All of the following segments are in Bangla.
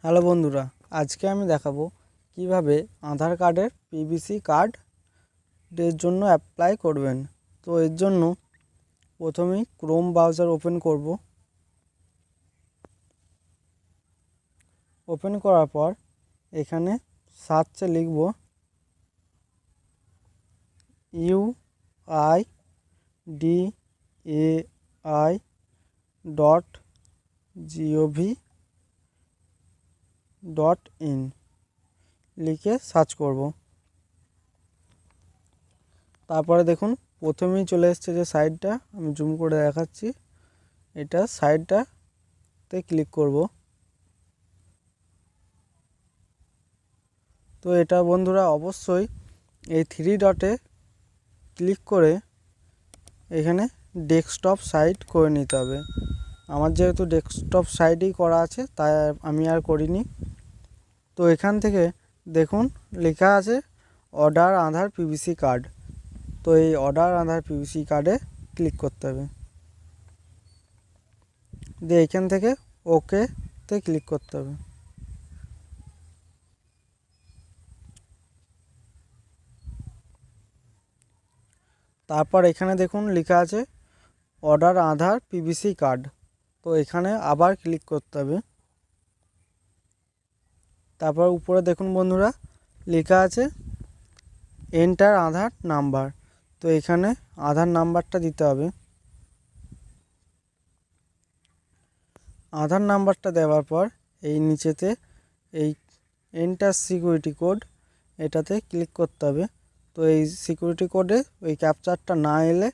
হ্যালো বন্ধুরা, আজকে আমি দেখাবো কিভাবে আধার কার্ডের পিভিসি কার্ডের জন্য অ্যাপ্লাই করবেন। তো এর জন্য প্রথমেই ক্রোম ব্রাউজার ওপেন করব। ওপেন করার পর এখানে সার্চে লিখব UIDAI.gov.in লিখে সার্চ করব। তারপরে দেখুন প্রথমেই চলে এসছে যে সাইটটা, আমি জুম করে দেখাচ্ছি। এটা সাইটটাতে ক্লিক করব। তো এটা বন্ধুরা অবশ্যই এই থ্রি ডটে ক্লিক করে এখানে ডেস্কটপ সাইট করে নিতে হবে। আমার যেহেতু ডেস্কটপ সাইটই করা আছে তাই আমি আর করিনি। তো এখান থেকে দেখুন লেখা আছে অর্ডার আধার পিভিসি কার্ড। তো এই অর্ডার আধার পিভিসি কার্ডে ক্লিক করতে হবে, দিয়ে এখান থেকে ওকেতে ক্লিক করতে হবে। তারপর এখানে দেখুন লেখা আছে অর্ডার আধার পিভিসি কার্ড। তো এখানে আবার ক্লিক করতে হবে। তারপর উপরে দেখুন বন্ধুরা লেখা আছে এন্টার আধার নাম্বার। তো এখানে আধার নাম্বারটা দিতে হবে। আধার নাম্বারটা দেওয়ার পর এই নিচেতে এই এন্টার সিকিউরিটি কোড এটাতে ক্লিক করতে হবে। তো এই সিকিউরিটি কোডে ওই ক্যাপচারটা না এলে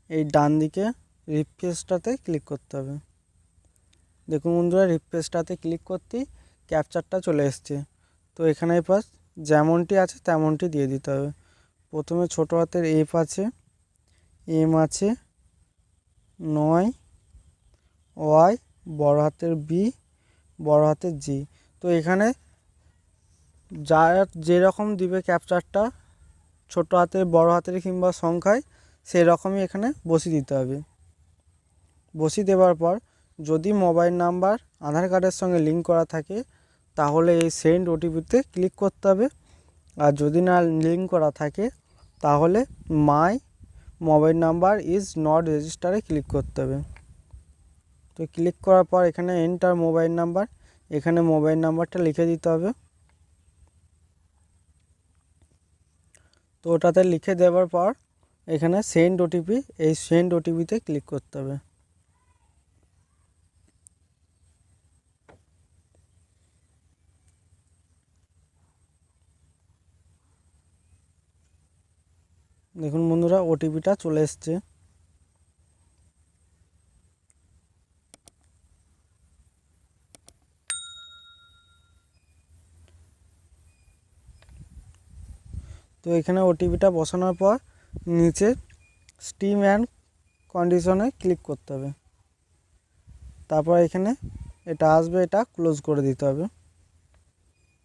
এই ডান দিকে রিফ্রেশটাতে ক্লিক করতে হবে। দেখুন বন্ধুরা রিফ্রেশটাতে ক্লিক করতেই ক্যাপচারটা চলে এসছে। তো এখানে পাস যেমনটি আছে তেমনটি দিয়ে দিতে হবে। প্রথমে ছোট হাতের এফ আছে, এম আছে, 9, ওয়াই, বড় হাতের বি, বড় হাতের জি। তো এখানে যেরকম দিবে ক্যাপচারটা ছোট হাতের, বড় হাতের কিংবা সংখ্যায় সেরকমই এখানে বসিয়ে দিতে হবে। বসিয়ে দেওয়ার পর যদি মোবাইল নাম্বার আধার কার্ডের সঙ্গে লিঙ্ক করা থাকে তাহলে এই সেন্ড ওটিপিতে ক্লিক করতে হবে। আর যদি না লিঙ্ক করা থাকে তাহলে my mobile number is not রেজিস্টারে ক্লিক করতে হবে। তো ক্লিক করার পর এখানে এন্টার মোবাইল নাম্বার, এখানে মোবাইল নাম্বারটা লিখে দিতে হবে। তো ওটাতে লিখে দেওয়ার পর এখানে সেন্ড ওটিপি, এই সেন্ড ওটিপিতে ক্লিক করতে হবে। দেখুন বন্ধুরা ওটিপিটা চলে এসছে। তো এখানে ওটিপিটা বসানোর পর নিচে স্টিম অ্যান্ড কন্ডিশনে ক্লিক করতে হবে। তারপর এখানে এটা আসবে, এটা ক্লোজ করে দিতে হবে।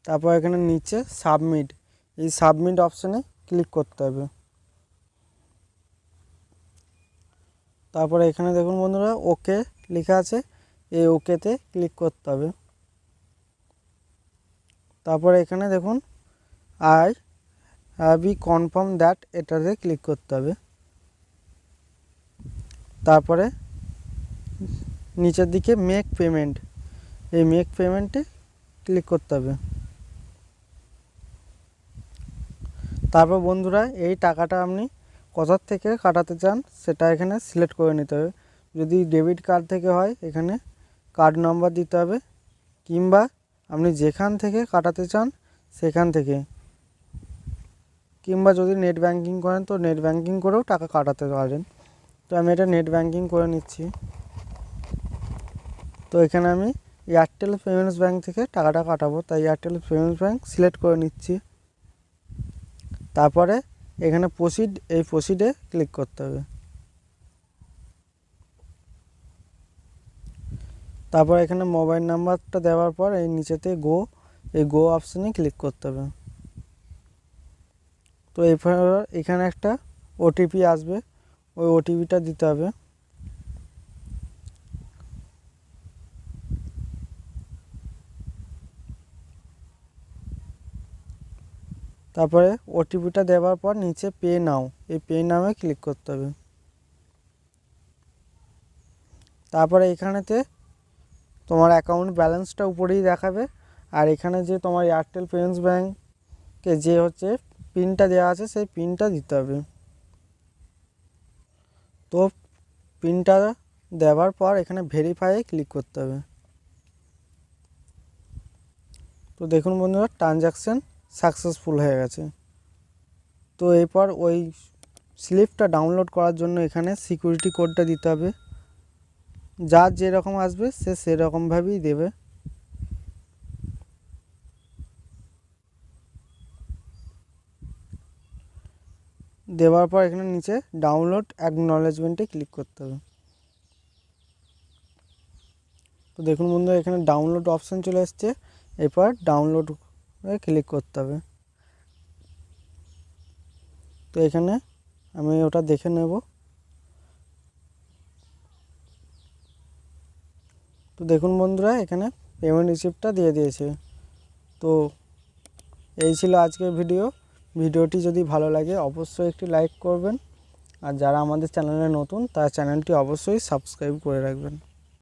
তারপর এখানে নিচে সাবমিট, এই সাবমিট অপশানে ক্লিক করতে হবে। তারপরে এখানে দেখুন বন্ধুরা ওকে লেখা আছে, এই ওকেতে ক্লিক করতে হবে। তারপরে এখানে দেখুন I have B confirm that, এটাতে ক্লিক করতে হবে। তারপরে নিচের দিকে মেক পেমেন্ট, এই মেক পেমেন্টে ক্লিক করতে হবে। তারপর বন্ধুরা এই টাকাটা আপনি কোথার থেকে কাটাতে চান সেটা এখানে সিলেক্ট করে নিতে হবে। যদি ডেবিট কার্ড থেকে হয় এখানে কার্ড নাম্বার দিতে হবে, কিংবা আপনি যেখান থেকে কাটাতে চান সেখান থেকে, কিংবা যদি নেট ব্যাঙ্কিং করেন তো নেট ব্যাঙ্কিং করেও টাকা কাটাতে পারেন। তো আমি এটা নেট ব্যাঙ্কিং করে নিচ্ছি। তো এখানে আমি এয়ারটেল পেমেন্টস ব্যাঙ্ক থেকে টাকাটা কাটাবো, তাই এয়ারটেল পেমেন্টস ব্যাঙ্ক সিলেক্ট করে নিচ্ছি। তারপরে এখানে প্রসিড, এই প্রসিডে ক্লিক করতে হবে। তারপর এখানে মোবাইল নাম্বারটা দেওয়ার পর এই নিচেতে গো, এই গো অপশানে ক্লিক করতে হবে। তো এখানে একটা ওটিপি আসবে, ওই ওটিপিটা দিতে হবে। তারপরে ওটিপিটা দেওয়ার পর নিচে পে নাও, এই পে নামে ক্লিক করতে হবে। তারপরে এখানেতে তোমার অ্যাকাউন্ট ব্যালেন্সটা উপরেই দেখাবে, আর এখানে যে তোমার এয়ারটেল পেমেন্টস ব্যাঙ্কে যে হচ্ছে পিনটা দেওয়া আছে সেই পিনটা দিতে হবে। তো পিনটা দেওয়ার পর এখানে ভেরিফাইয়ে ক্লিক করতে হবে। তো দেখুন বন্ধুরা, ট্রানজ্যাকশান সাকসেসফুল হয়ে গেছে। তো এরপর ওই স্লিপটা ডাউনলোড করার জন্য এখানে সিকিউরিটি কোডটা দিতে হবে। যার যেরকম আসবে সে সেরকমভাবেই দেবে। দেওয়ার পর এখানে নিচে ডাউনলোড অ্যাকনলেজমেন্টে ক্লিক করতে হবে। তো দেখুন বন্ধুরা, এখানে ডাউনলোড অপশান চলে এসছে। এরপর ডাউনলোড ক্লিক করতে হবে। তো এখানে আমি ওটা দেখে নেব। তো দেখুন বন্ধুরা, এখানে পেমেন্ট রিসিপ্টটা দিয়ে দিয়েছে। তো এই ছিল আজকের ভিডিওটি যদি ভালো লাগে অবশ্যই একটি লাইক করবেন, আর যারা আমাদের চ্যানেলে নতুন তারা চ্যানেলটি অবশ্যই সাবস্ক্রাইব করে রাখবেন।